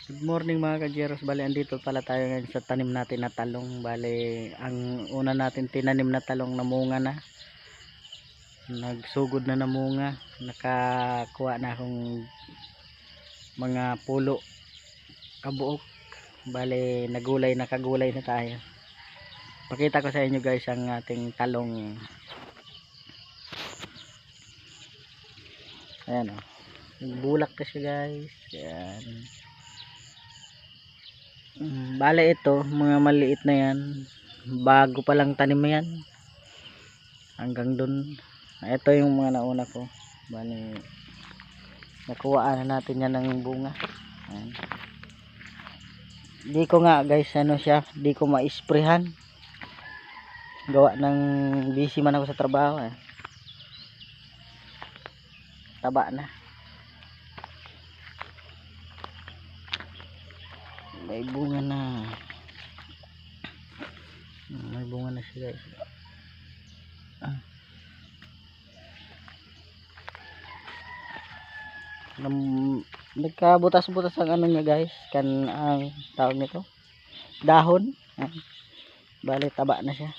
Good morning mga kajeros. Bale, andito pala tayo ngayon sa tanim natin na talong. Bale, ang una natin tinanim na talong namunga na. Nagsugod na namunga. Nakakuha na akong mga pulo kabuok. Bale, nakagulay na tayo. Pakita ko sa inyo guys ang ating talong. Ayan o. Bulak na siya guys. Ayan. Bale ito, mga maliit na yan. Bago pa lang tanim yan. Hanggang dun. Ito yung mga nauna ko. Bale, nakuhaan na natin yan ng bunga. Ayan. Di ko nga guys, di ko ma-sprayhan. Gawa ng busy man ako sa trabaho. Taba na. May bunga na. May bunga na siya guys. Nagkabutas-butas ang ano niya guys. Ang tawag nito, dahon. Bale, taba na siya.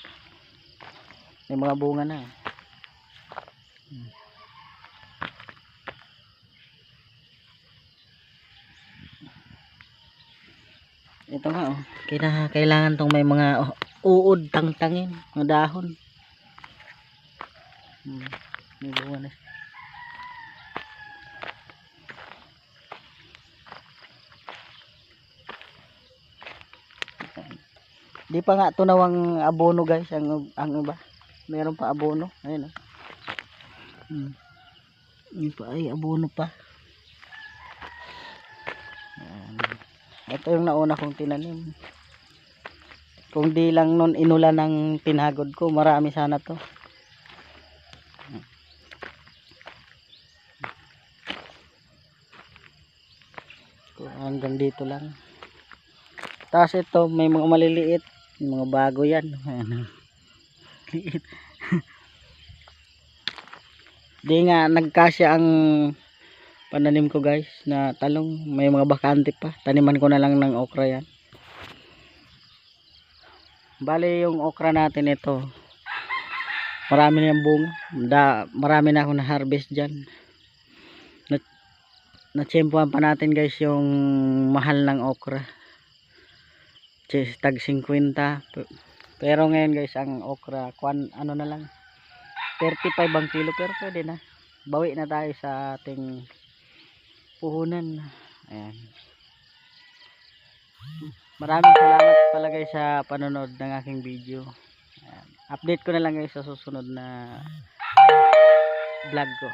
May mga bunga na. Ito nga kailangan tong may mga uod tangtangin, mga dahon. May bunga na siya. Di pa nga tunawang abono guys ang iba. Meron pa abono. Ayun Yung pa ay abono pa. Ito yung nauna kong tinanim. Kung di lang nun inulan ng tinagod ko, marami sana to. Hanggang dito lang. Tapos ito may mga maliliit, mga bago yan. Liit. Di nga nagkasya ang pananim ko guys na talong. May mga bakante pa. Taniman ko na lang ng okra yan. Bale yung okra natin ito, marami na yung bunga. Marami na ako na harvest dyan. Natsyempohan pa natin guys yung mahal ng okra. Tag 50. Pero ngayon guys ang okra ano na lang 35 ang kilo, pero pwede na. Bawi na tayo sa ating puhunan. Ayan. Maraming salamat pala guys sa panonood ng aking video. Ayan. Update ko na lang guys sa susunod na vlog ko.